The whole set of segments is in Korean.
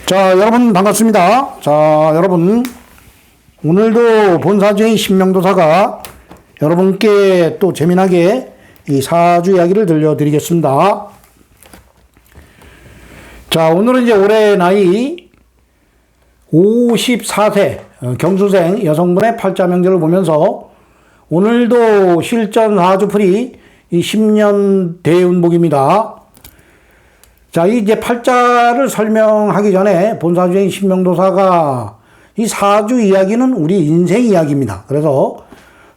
자, 여러분 반갑습니다. 자, 여러분 오늘도 본사주의 신명도사가 여러분께 또 재미나게 이 사주 이야기를 들려드리겠습니다. 자, 오늘은 이제 올해 나이 54세 경수생 여성분의 팔자 명제를 보면서 오늘도 실전 사주풀이 이 10년 대운복입니다. 자, 이제 팔자를 설명하기 전에 본사주의 신명도사가 이 사주 이야기는 우리 인생 이야기입니다. 그래서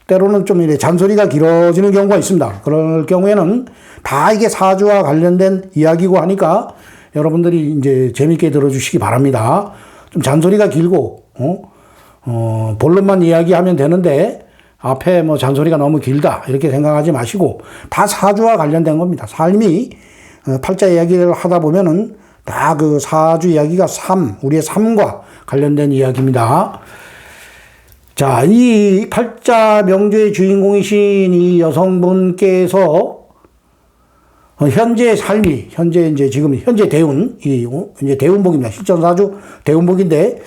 때로는 좀 이래 잔소리가 길어지는 경우가 있습니다. 그럴 경우에는 다 이게 사주와 관련된 이야기고 하니까 여러분들이 이제 재밌게 들어주시기 바랍니다. 좀 잔소리가 길고, 본론만 이야기하면 되는데 앞에 뭐 잔소리가 너무 길다 이렇게 생각하지 마시고 다 사주와 관련된 겁니다. 삶이 팔자 이야기를 하다 보면은 다 그 사주 이야기가 우리의 삶과 관련된 이야기입니다. 자, 이 팔자 명제의 주인공이신 이 여성분께서 현재 삶이, 현재 대운, 이제 대운복입니다. 실전사주 대운복인데,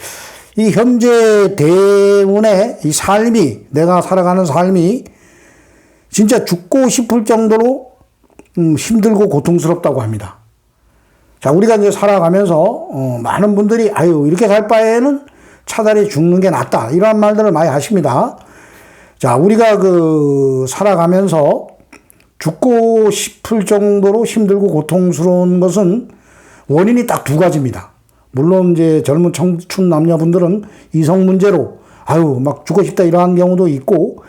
이 현재 대운의 이 삶이, 내가 살아가는 삶이 진짜 죽고 싶을 정도로 힘들고 고통스럽다고 합니다. 자, 우리가 이제 살아가면서, 많은 분들이, 이렇게 살 바에는 차라리 죽는 게 낫다. 이런 말들을 많이 하십니다. 자, 우리가 살아가면서 죽고 싶을 정도로 힘들고 고통스러운 것은 원인이 딱 두 가지입니다. 물론 이제 젊은 청춘 남녀분들은 이성 문제로, 막 죽고 싶다 이러한 경우도 있고,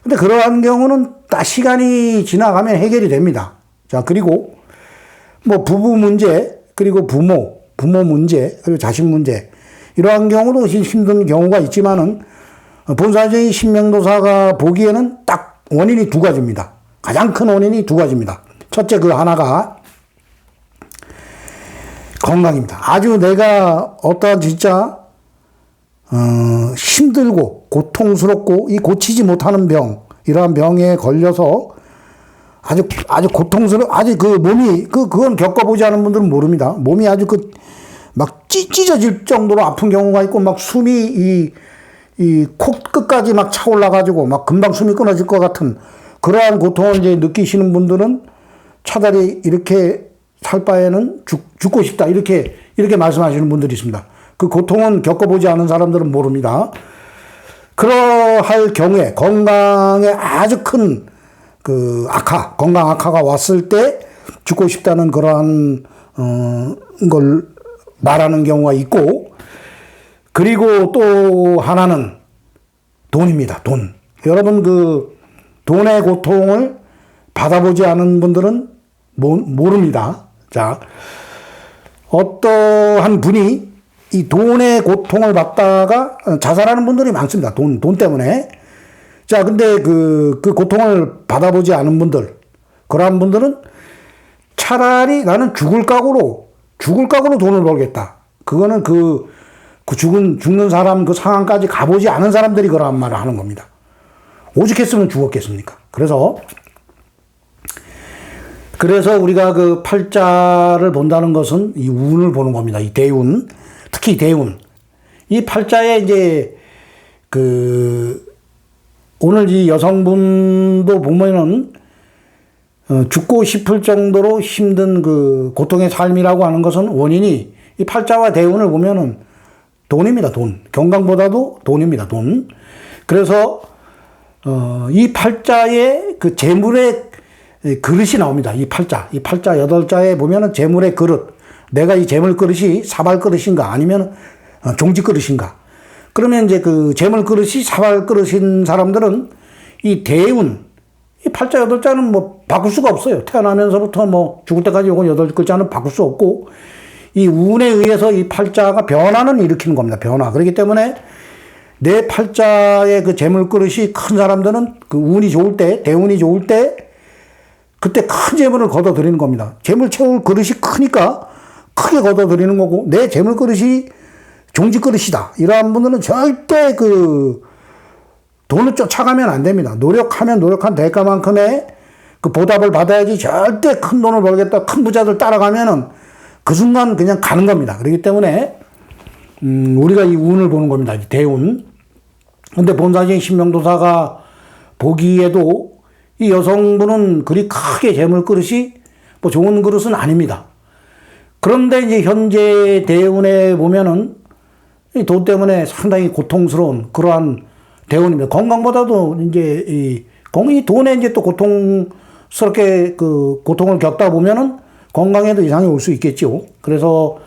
근데 그러한 경우는 딱 시간이 지나가면 해결이 됩니다. 자, 그리고 뭐 부부 문제, 그리고 부모 문제, 그리고 자식 문제, 이러한 경우도 힘든 경우가 있지만은 본사주의 신명도사가 보기에는 딱 원인이 두 가지입니다. 가장 큰 원인이 두 가지입니다. 첫째, 그 하나가 건강입니다. 아주 내가 어떠한 진짜 힘들고 고통스럽고 이 고치지 못하는 병, 이러한 병에 걸려서 아주 고통스러워, 그 몸이, 그건 겪어보지 않은 분들은 모릅니다. 몸이 아주 막 찢어질 정도로 아픈 경우가 있고, 막 숨이 이 코끝까지 막 차올라가지고, 막 금방 숨이 끊어질 것 같은 그러한 고통을 이제 느끼시는 분들은 차라리 이렇게 살 바에는 죽고 싶다. 이렇게 말씀하시는 분들이 있습니다. 그 고통은 겪어보지 않은 사람들은 모릅니다. 그러할 경우에 건강에 아주 큰 건강 악화가 왔을 때 죽고 싶다는 그러한, 걸 말하는 경우가 있고, 그리고 또 하나는 돈입니다. 돈. 여러분, 돈의 고통을 받아보지 않은 분들은 모릅니다. 자, 어떠한 분이 이 돈의 고통을 받다가 자살하는 분들이 많습니다. 돈 때문에. 자, 근데 그 고통을 받아보지 않은 분들, 그러한 분들은 차라리 나는 죽을 각오로 돈을 벌겠다. 그거는 죽는 사람 그 상황까지 가보지 않은 사람들이 그러한 말을 하는 겁니다. 오죽했으면 죽었겠습니까? 그래서 우리가 그 팔자를 본다는 것은 이 운을 보는 겁니다. 이 대운, 특히 대운. 이 팔자에 이제 오늘 이 여성분도 보면은 죽고 싶을 정도로 힘든 고통의 삶이라고 하는 것은 원인이 이 팔자와 대운을 보면은 돈입니다. 돈. 건강보다도 돈입니다. 돈. 그래서 이 팔자에 재물의 그릇이 나옵니다. 이 팔자 8자에 보면은 재물의 그릇. 내가 이 재물 그릇이 사발 그릇인가 아니면 종지 그릇인가. 그러면 이제 재물 그릇이 사발 그릇인 사람들은 이 대운, 이 팔자 8자는 뭐 바꿀 수가 없어요. 태어나면서부터 뭐 죽을 때까지 요건 8글자는 바꿀 수 없고, 이 운에 의해서 이 팔자가 변화는 일으키는 겁니다. 변화. 그렇기 때문에 내 팔자의 재물 그릇이 큰 사람들은 운이 좋을 때, 대운이 좋을 때, 그때 큰 재물을 걷어들이는 겁니다. 재물 채울 그릇이 크니까 크게 걷어들이는 거고, 내 재물 그릇이 종지 그릇이다. 이러한 분들은 절대 돈을 쫓아가면 안 됩니다. 노력하면 노력한 대가만큼의 보답을 받아야지. 절대 큰 돈을 벌겠다, 큰 부자들 따라가면은 그 순간 그냥 가는 겁니다. 그렇기 때문에 우리가 이 운을 보는 겁니다. 이 대운. 근데 본사진 신명도사가 보기에도 이 여성분은 그리 크게 재물 그릇이 뭐 좋은 그릇은 아닙니다. 그런데 이제 현재 대운에 보면은 이 돈 때문에 상당히 고통스러운 그러한 대운입니다. 건강보다도 이제 이 돈에 이제 또 고통스럽게 그 고통을 겪다 보면은 건강에도 이상이 올 수 있겠죠. 그래서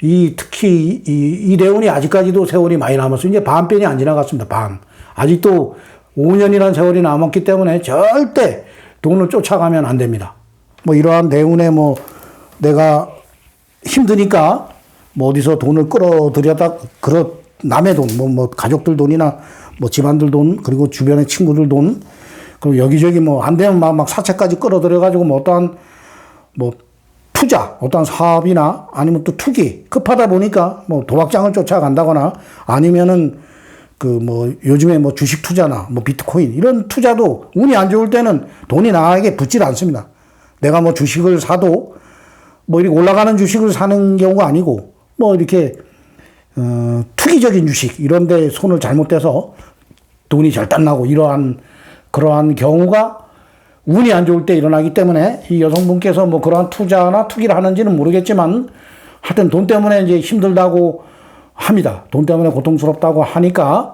특히 이 대운이 아직까지도 세월이 많이 남았어요. 이제 반편이 안 지나갔습니다. 반. 아직도 5년이라는 세월이 남았기 때문에 절대 돈을 쫓아가면 안 됩니다. 뭐 이러한 대운에 뭐 내가 힘드니까 뭐 어디서 돈을 끌어들여다 남의 돈, 뭐 가족들 돈이나 뭐 집안들 돈, 그리고 주변의 친구들 돈, 그리고 여기저기 뭐 안 되면 막 사채까지 끌어들여가지고 뭐 어떠한 뭐 투자, 어떠한 사업이나 아니면 또 투기, 급하다 보니까 뭐 도박장을 쫓아간다거나 아니면은 그 뭐 요즘에 뭐 주식 투자나 뭐 비트코인 이런 투자도 운이 안 좋을 때는 돈이 나에게 붙질 않습니다. 내가 뭐 주식을 사도 뭐 이렇게 올라가는 주식을 사는 경우가 아니고 뭐 이렇게 투기적인 주식 이런 데 손을 잘못대서 돈이 절단나고 그러한 경우가 운이 안 좋을 때 일어나기 때문에 이 여성분께서 뭐 그러한 투자나 투기를 하는지는 모르겠지만 하여튼 돈 때문에 이제 힘들다고 합니다. 돈 때문에 고통스럽다고 하니까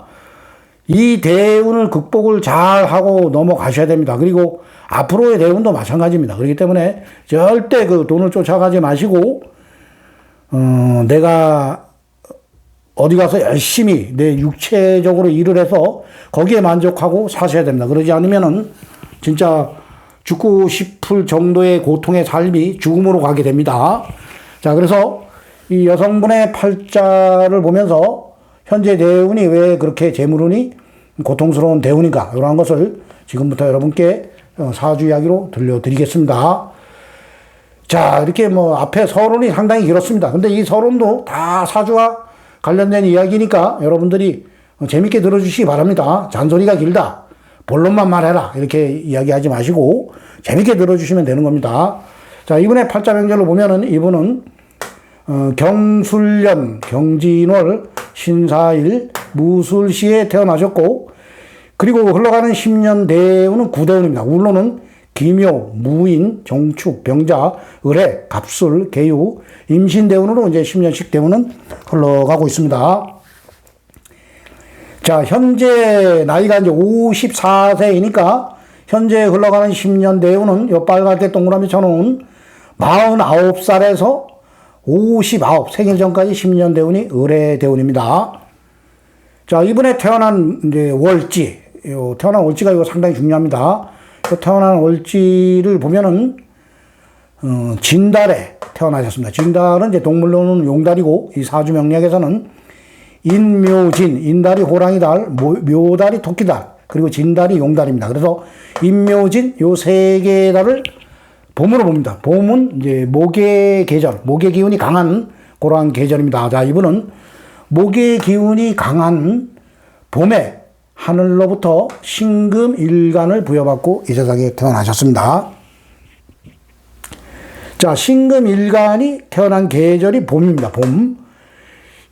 이 대운을 극복을 잘 하고 넘어가셔야 됩니다. 그리고 앞으로의 대운도 마찬가지입니다. 그렇기 때문에 절대 그 돈을 쫓아가지 마시고 내가 어디 가서 열심히 내 육체적으로 일을 해서 거기에 만족하고 사셔야 됩니다. 그러지 않으면은 진짜 죽고 싶을 정도의 고통의 삶이 죽음으로 가게 됩니다. 자, 그래서 이 여성분의 팔자를 보면서 현재 대운이 왜 그렇게 재물운이 고통스러운 대운인가 이러한 것을 지금부터 여러분께 사주 이야기로 들려드리겠습니다. 자, 이렇게 뭐 앞에 서론이 상당히 길었습니다. 근데 이 서론도 다 사주와 관련된 이야기니까 여러분들이 재밌게 들어주시기 바랍니다. 잔소리가 길다, 본론만 말해라 이렇게 이야기하지 마시고 재밌게 들어주시면 되는 겁니다. 자, 이분의 팔자 명절로 보면은 이분은 경술년 경진월 신사일 무술시에 태어나셨고, 그리고 흘러가는 10년 대운은 구대운입니다. 울로는 기묘, 무인, 정축, 병자, 을해, 갑술, 개유, 임신대운으로 이제 10년씩 대운은 흘러가고 있습니다. 자, 현재 나이가 이제 54세이니까 현재 흘러가는 10년 대운은 요 빨갛게 동그라미 쳐놓은 49살에서 59 생일 전까지 10년 대운이 을해 대운입니다. 자, 이번에 태어난 이제 월지, 태어난 월지가 이거 상당히 중요합니다. 태어난 월지를 보면은 진달에 태어나셨습니다. 진달은 이제 동물로는 용달이고 이 사주 명리학에서는 인묘진, 인달이 호랑이달, 묘달이 토끼달, 그리고 진달이 용달입니다. 그래서 인묘진 요 세 개의 달을 봄으로 봅니다. 봄은 이제 목의 계절, 목의 기운이 강한 그러한 계절입니다. 자, 이분은 목의 기운이 강한 봄에 하늘로부터 신금일간을 부여받고 이 세상에 태어나셨습니다. 자, 신금일간이 태어난 계절이 봄입니다. 봄.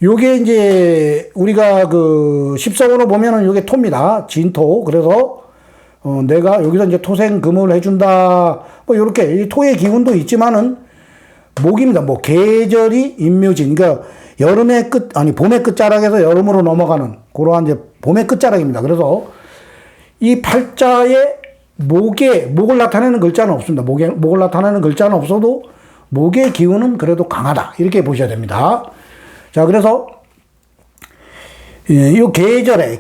요게 이제 우리가 그 십성으로 보면은 요게 토입니다. 진토. 그래서 내가 여기서 이제 토생금을 해준다. 뭐 요렇게 토의 기운도 있지만은 목입니다. 뭐 계절이 인묘진. 그러니까 봄의 끝자락에서 여름으로 넘어가는 그러한 이제 봄의 끝자락입니다. 그래서 이 팔자에 목을 나타내는 글자는 없습니다. 목을 나타내는 글자는 없어도 목의 기운은 그래도 강하다. 이렇게 보셔야 됩니다. 자, 그래서 이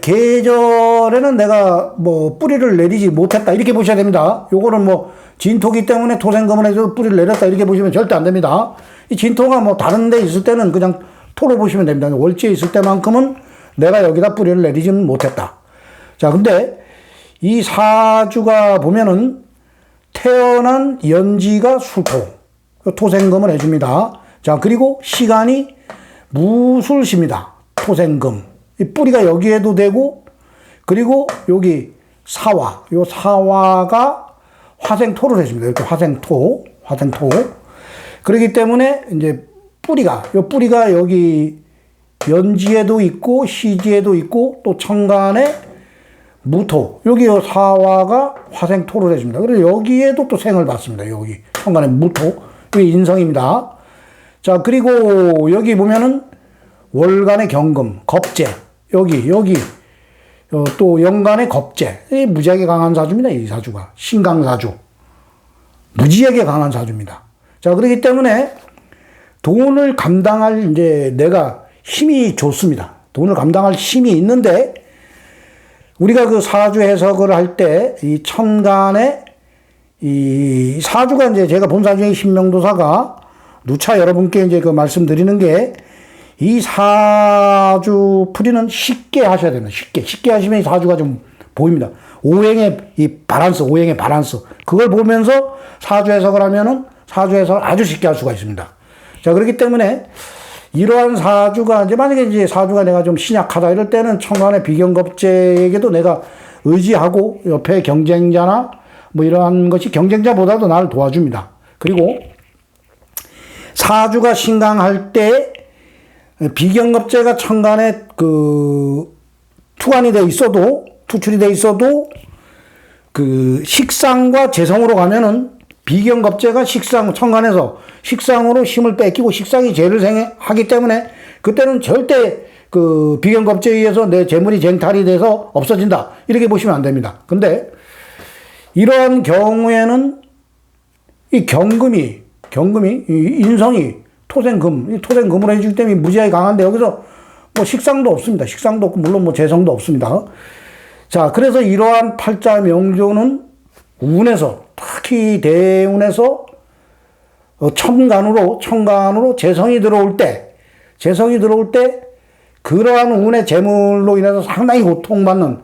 계절에는 내가 뭐 뿌리를 내리지 못했다. 이렇게 보셔야 됩니다. 요거는 뭐 진토기 때문에 토생금을 해서 뿌리를 내렸다. 이렇게 보시면 절대 안 됩니다. 이 진토가 뭐 다른 데 있을 때는 그냥 토로 보시면 됩니다. 월지에 있을 때만큼은 내가 여기다 뿌리를 내리지는 못했다. 자, 근데 이 사주가 보면은 태어난 연지가 수토, 토생금을 해줍니다. 자, 그리고 시간이 무술시입니다. 토생금. 이 뿌리가 여기에도 되고, 그리고 여기 사화, 요 사화가 화생토를 해줍니다. 이렇게 화생토. 그렇기 때문에 이제 뿌리가 여기 연지에도 있고 시지에도 있고 또 천간에 무토, 여기 사화가 화생토를 해줍니다. 그래서 여기에도 또 생을 받습니다. 여기 천간에 무토, 여기 인성입니다. 자, 그리고 여기 보면은 월간의 경금, 겁재, 여기 또 연간의 겁재, 무지하게 강한 사주입니다. 이 사주가 신강사주, 무지하게 강한 사주입니다. 자, 그렇기 때문에 돈을 감당할 이제 내가 힘이 좋습니다. 돈을 감당할 힘이 있는데 우리가 그 사주 해석을 할 때 이 천간에 이 사주가 이제 제가 본 사주의 신명도사가 누차 여러분께 이제 그 말씀드리는 게 이 사주 풀이는 쉽게 하셔야 됩니다. 쉽게 하시면 이 사주가 좀 보입니다. 오행의 밸런스 그걸 보면서 사주 해석을 하면은 사주 해석을 아주 쉽게 할 수가 있습니다. 자, 그렇기 때문에 이러한 사주가 이제 만약에 이제 사주가 내가 좀 신약하다 이럴 때는 천간의 비견겁재에게도 내가 의지하고 옆에 경쟁자나 뭐 이러한 것이 경쟁자보다도 나를 도와줍니다. 그리고 사주가 신강할 때 비견겁재가 천간에 그 투간이 돼 있어도 투출이 돼 있어도 그 식상과 재성으로 가면은 비견겁재가 천간에서 식상으로 힘을 뺏기고 식상이 재를 하기 때문에 그때는 절대 그 비견겁재에 의해서 내 재물이 쟁탈이 돼서 없어진다. 이렇게 보시면 안 됩니다. 근데 이러한 경우에는 이 경금이 이 인성이 토생금으로 해주기 때문에 무지하게 강한데 여기서 뭐 식상도 없습니다. 식상도 없고 물론 뭐 재성도 없습니다. 자, 그래서 이러한 팔자 명조는 운에서 특히 대운에서 천간으로 재성이 들어올 때 그러한 운의 재물로 인해서 상당히 고통받는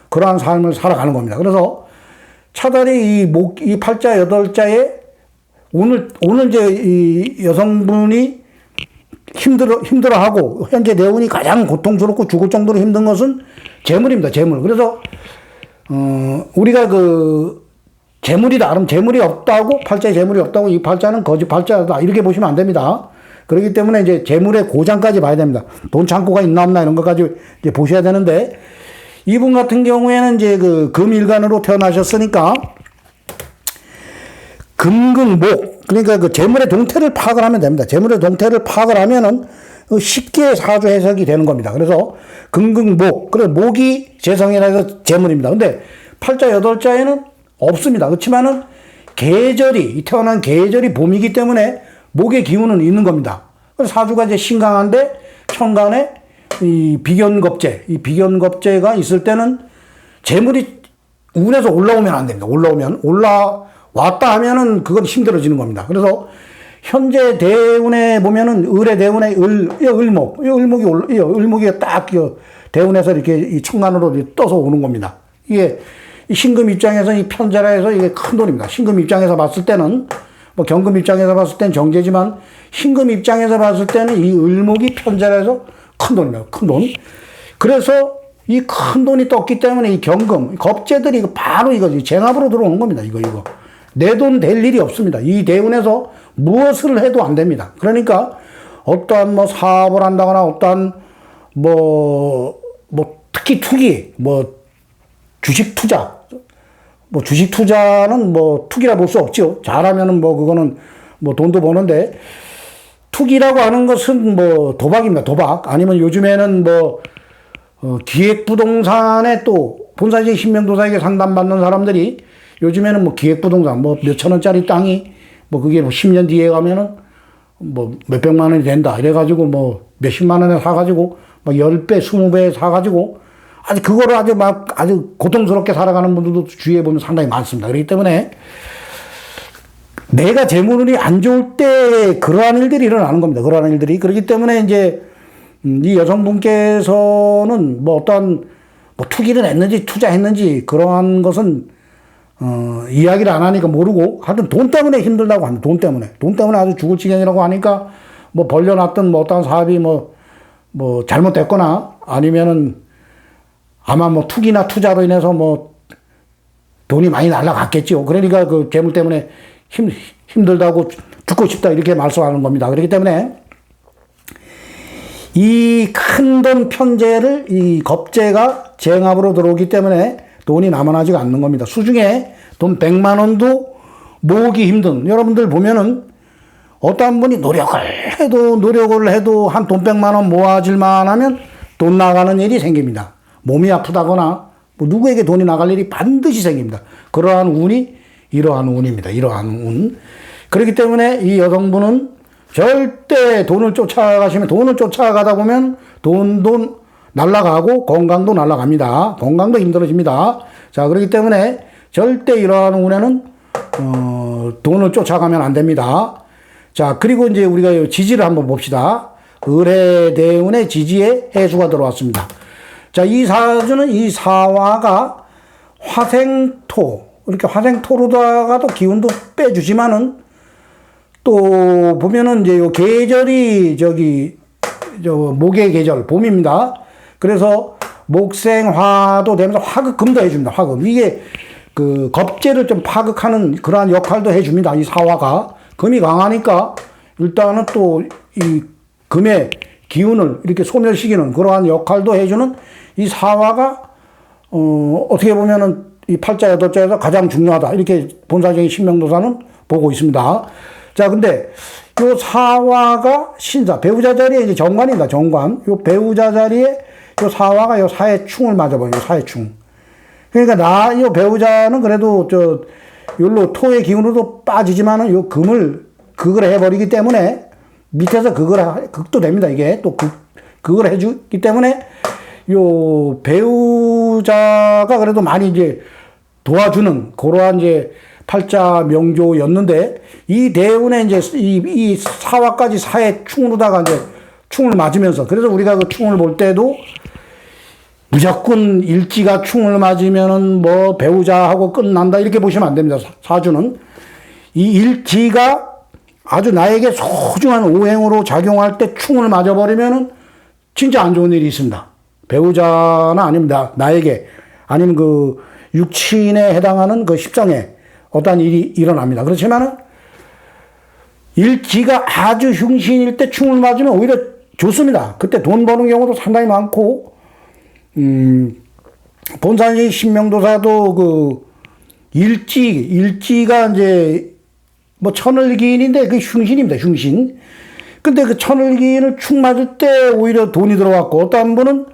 그러한 삶을 살아가는 겁니다. 그래서 차라리 이 팔자 8자에 오늘 이제 이 여성분이 힘들어하고 현재 대운이 가장 고통스럽고 죽을 정도로 힘든 것은 재물입니다. 재물. 그래서 우리가 그 재물이다. 그럼 재물이 없다고 팔자에 재물이 없다고 이 팔자는 거짓 팔자다. 이렇게 보시면 안 됩니다. 그렇기 때문에 이제 재물의 고장까지 봐야 됩니다. 돈 창고가 있나 없나 이런 것까지 이제 보셔야 되는데 이분 같은 경우에는 이제 그 금일간으로 태어나셨으니까 금극목 그러니까 그 재물의 동태를 파악을 하면 됩니다. 재물의 동태를 파악을 하면은 쉽게 사주 해석이 되는 겁니다. 그래서 금극목 그래서 목이 재성이라 해서 재물입니다. 근데 팔자 8자에는 없습니다. 그렇지만은 태어난 계절이 봄이기 때문에 목의 기운은 있는 겁니다. 그래서 사주가 이제 신강한데 천간에 이 비견겁재가 있을 때는 재물이 운에서 올라오면 안 됩니다. 올라왔다 하면은 그건 힘들어지는 겁니다. 그래서 현재 대운에 보면은 을의 대운에 을목이 딱 대운에서 이렇게 이 천간으로 떠서 오는 겁니다. 이게 신금 입장에서 이 편제라 해서 이게 큰 돈입니다. 신금 입장에서 봤을 때는 뭐 경금 입장에서 봤을 때는 정제지만 신금 입장에서 봤을 때는 이 을목이 편제라 해서 큰 돈입니다. 큰 돈. 그래서 이 큰 돈이 떴기 때문에 이 경금, 겁재들이 바로 이거 쟁압으로 들어오는 겁니다. 이거. 내 돈 될 일이 없습니다. 이 대운에서 무엇을 해도 안 됩니다. 그러니까 어떠한 뭐 사업을 한다거나 어떠한 특히 투기, 주식 투자는 투기라 볼 수 없죠. 잘하면은 그거는 돈도 버는데 투기라고 하는 것은 도박입니다. 도박. 아니면 요즘에는 기획부동산에 또 본사직 신명도사에게 상담받는 사람들이 요즘에는 기획부동산 몇천 원짜리 땅이 그게 10년 뒤에 가면은 몇백만 원이 된다. 이래가지고 몇십만 원에 사가지고 10배, 20배 사가지고 그거를 아주 고통스럽게 살아가는 분들도 주위에 보면 상당히 많습니다. 그렇기 때문에 내가 재물운이 안 좋을 때 그러한 일들이 일어나는 겁니다. 그러한 일들이. 그렇기 때문에 이제 이 여성분께서는 어떠한 투기를 했는지 투자했는지 그러한 것은 이야기를 안 하니까 모르고 하여튼 돈 때문에 힘들다고 합니다. 돈 때문에 아주 죽을 지경이라고 하니까 벌려놨던 어떠한 사업이 잘못됐거나 아니면은 아마 투기나 투자로 인해서 돈이 많이 날라갔겠죠. 그러니까 그 재물 때문에 힘들다고 죽고 싶다 이렇게 말씀하는 겁니다. 그렇기 때문에 이 큰 돈 편제를 이 겁제가 쟁압으로 들어오기 때문에 돈이 남아나지가 않는 겁니다. 수중에 돈 100만 원도 모으기 힘든, 여러분들 보면은 어떤 분이 노력을 해도 한 돈 100만 원 모아질만 하면 돈 나가는 일이 생깁니다. 몸이 아프다거나 뭐 누구에게 돈이 나갈 일이 반드시 생깁니다. 그러한 운이 이러한 운입니다. 이러한 운. 그렇기 때문에 이 여성분은 절대 돈을 쫓아가다 보면 돈도 날아가고 건강도 날아갑니다. 건강도 힘들어집니다. 자, 그렇기 때문에 절대 이러한 운에는 돈을 쫓아가면 안 됩니다. 자, 그리고 이제 우리가 지지를 한번 봅시다. 을해대운의 지지에 해수가 들어왔습니다. 자, 이 사주는 이 사화가 화생토, 이렇게 화생토로다가도 기운도 빼주지만은 또 보면은 이제 요 계절이 목의 계절, 봄입니다. 그래서 목생화도 되면서 화극금도 해줍니다. 화극. 이게 그 겁재를 좀 파극하는 그러한 역할도 해줍니다. 이 사화가. 금이 강하니까 일단은 또 이 금의 기운을 이렇게 소멸시키는 그러한 역할도 해주는 이 사화가 어떻게 보면은 이 팔자 여덟자에서 가장 중요하다. 이렇게 본사적인 신명도사는 보고 있습니다. 자, 근데 요 사화가 신사, 배우자 자리에 이제 정관입니다. 정관. 요 배우자 자리에 요 사화가 요 사해충을 맞아버려요. 사해충. 그러니까 요 배우자는 그래도 요로 토의 기운으로도 빠지지만은 요 극을 해버리기 때문에 밑에서 극도 됩니다. 이게 또 극을 해주기 때문에 요 배우자가 그래도 많이 이제 도와주는 그러한 이제 팔자 명조였는데 이 대운에 이제 이 사화까지 사해 충으로다가 이제 충을 맞으면서 그래서 우리가 그 충을 볼 때도 무조건 일지가 충을 맞으면은 뭐 배우자하고 끝난다 이렇게 보시면 안 됩니다. 사주는 이 일지가 아주 나에게 소중한 오행으로 작용할 때 충을 맞아버리면은 진짜 안 좋은 일이 있습니다. 배우자나 아니면 나에게 아니면 그 육친에 해당하는 그 십상에 어떠한 일이 일어납니다. 그렇지만은 일지가 아주 흉신일 때 충을 맞으면 오히려 좋습니다. 그때 돈 버는 경우도 상당히 많고 본산의 신명도사도 그 일지가 이제 뭐 천을기인인데 그 흉신입니다. 흉신. 근데 그 천을기인을 충 맞을 때 오히려 돈이 들어왔고 어떤 분은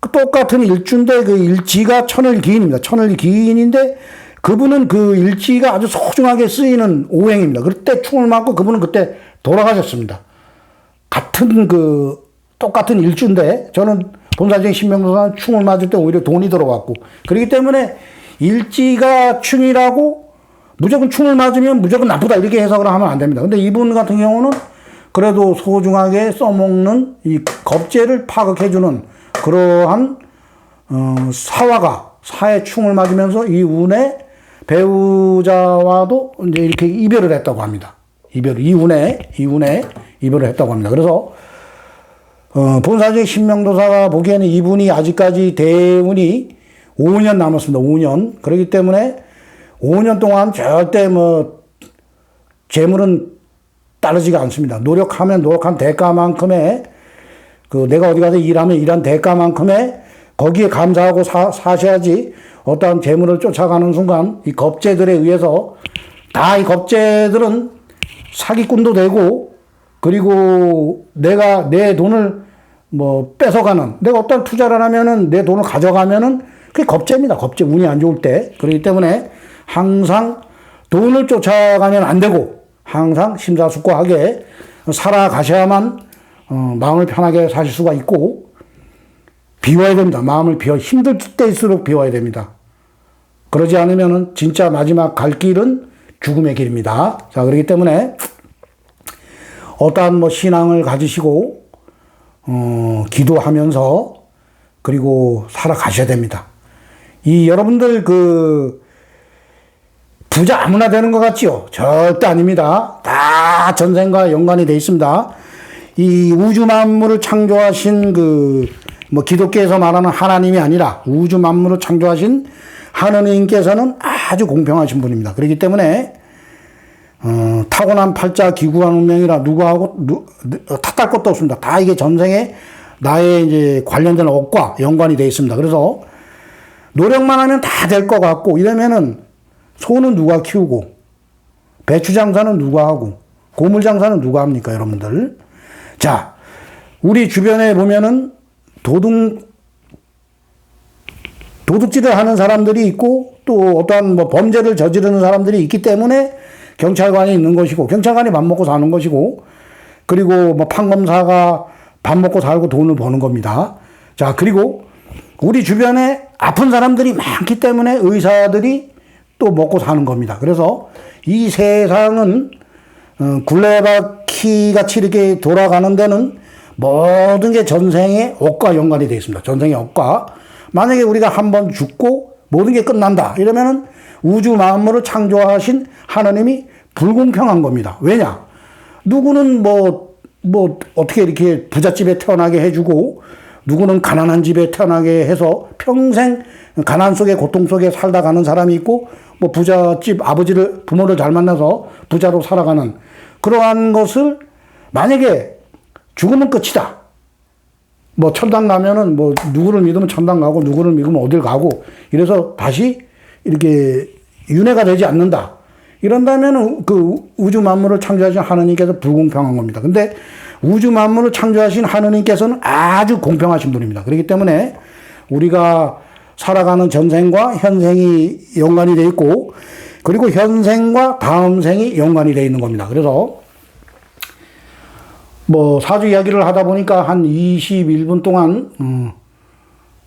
그 똑같은 일주인데 그 일지가 천을기인입니다. 천을기인인데 그분은 그 일지가 아주 소중하게 쓰이는 오행입니다. 그때 충을 맞고 그분은 그때 돌아가셨습니다. 똑같은 일주인데 저는 본사적인 신명도사는 충을 맞을 때 오히려 돈이 들어왔고 그렇기 때문에 일지가 충이라고 무조건 충을 맞으면 무조건 나쁘다 이렇게 해석을 하면 안 됩니다. 근데 이분 같은 경우는 그래도 소중하게 써먹는 이 겁재를 파극해주는 그러한 사화가 충을 맞으면서 이 운에 배우자와도 이제 이렇게 이별을 했다고 합니다. 이 운에 이별을 했다고 합니다. 그래서 본사적인 신명도사가 보기에는 이분이 아직까지 대운이 5년 남았습니다. 5년. 그렇기 때문에 5년 동안 절대 재물은 따르지가 않습니다. 노력하면 노력한 대가만큼의 내가 어디 가서 일하면 일한 대가만큼의 거기에 감사하고 사셔야지 어떠한 재물을 쫓아가는 순간 이 겁재들에 의해서 다 이 겁재들은 사기꾼도 되고 그리고 내가 내 돈을 뺏어가는 내가 어떤 투자를 하면은 내 돈을 가져가면은 그게 겁재입니다. 겁재 운이 안 좋을 때. 그렇기 때문에 항상 돈을 쫓아가면 안 되고 항상 심사숙고하게 살아가셔야만 마음을 편하게 사실 수가 있고 비워야 됩니다. 마음을 힘들 때일수록 비워야 됩니다. 그러지 않으면 진짜 마지막 갈 길은 죽음의 길입니다. 자, 그렇기 때문에 어떠한 신앙을 가지시고 기도하면서 그리고 살아가셔야 됩니다. 이 여러분들 부자 아무나 되는 것 같지요? 절대 아닙니다. 다 전생과 연관이 되어 있습니다. 이 우주 만물을 창조하신 기독교에서 말하는 하나님이 아니라 우주 만물을 창조하신 하느님께서는 아주 공평하신 분입니다. 그렇기 때문에 타고난 팔자 기구한 운명이라 누구하고 탓할 것도 없습니다. 다 이게 전생에 나의 이제 관련된 업과 연관이 되어 있습니다. 그래서 노력만 하면 다 될 것 같고 이러면은 소는 누가 키우고 배추 장사는 누가 하고 고물 장사는 누가 합니까, 여러분들? 자, 우리 주변에 보면은 도둑질을 하는 사람들이 있고 또 어떠한 뭐 범죄를 저지르는 사람들이 있기 때문에 경찰관이 있는 것이고 경찰관이 밥 먹고 사는 것이고 그리고 뭐 판검사가 밥 먹고 살고 돈을 버는 겁니다. 자, 그리고 우리 주변에 아픈 사람들이 많기 때문에 의사들이 또 먹고 사는 겁니다. 그래서 이 세상은 굴레바퀴 같이 이렇게 돌아가는 데는 모든 게 전생의 업과 연관이 되어 있습니다. 전생의 업과. 만약에 우리가 한번 죽고 모든 게 끝난다 이러면은 우주 만물을 창조하신 하나님이 불공평한 겁니다. 왜냐? 누구는 뭐 어떻게 이렇게 부잣집에 태어나게 해주고 누구는 가난한 집에 태어나게 해서 평생 가난 속에 고통 속에 살다 가는 사람이 있고 뭐 부잣집 부모를 잘 만나서 부자로 살아가는 그러한 것을 만약에 죽으면 끝이다. 뭐 천당 가면은 뭐 누구를 믿으면 천당 가고 누구를 믿으면 어딜 가고 이래서 다시 이렇게 윤회가 되지 않는다. 이런다면은 그 우주 만물을 창조하신 하나님께서 불공평한 겁니다. 근데 우주 만물을 창조하신 하나님께서는 아주 공평하신 분입니다. 그렇기 때문에 우리가 살아가는 전생과 현생이 연관이 되어 있고 그리고 현생과 다음 생이 연관이 되어 있는 겁니다. 그래서 뭐 사주 이야기를 하다 보니까 한 21분 동안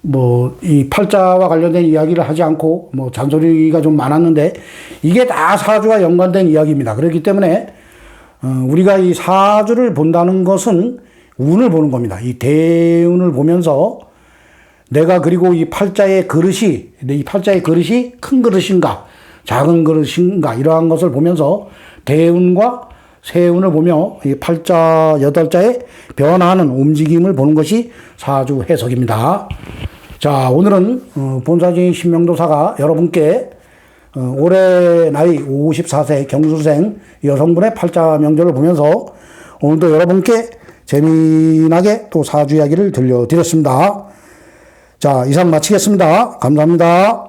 뭐 이 팔자와 관련된 이야기를 하지 않고 뭐 잔소리가 좀 많았는데 이게 다 사주와 연관된 이야기입니다. 그렇기 때문에 우리가 이 사주를 본다는 것은 운을 보는 겁니다. 이 대운을 보면서 내가 그리고 이 팔자의 그릇이 큰 그릇인가 작은 그릇인가 이러한 것을 보면서 대운과 세운을 보며 이 팔자 8자의 변화하는 움직임을 보는 것이 사주 해석입니다. 자, 오늘은 본사주인 신명도사가 여러분께 올해 나이 54세 경술생 여성분의 팔자 명절을 보면서 오늘도 여러분께 재미나게 또 사주 이야기를 들려드렸습니다. 자, 이상 마치겠습니다. 감사합니다.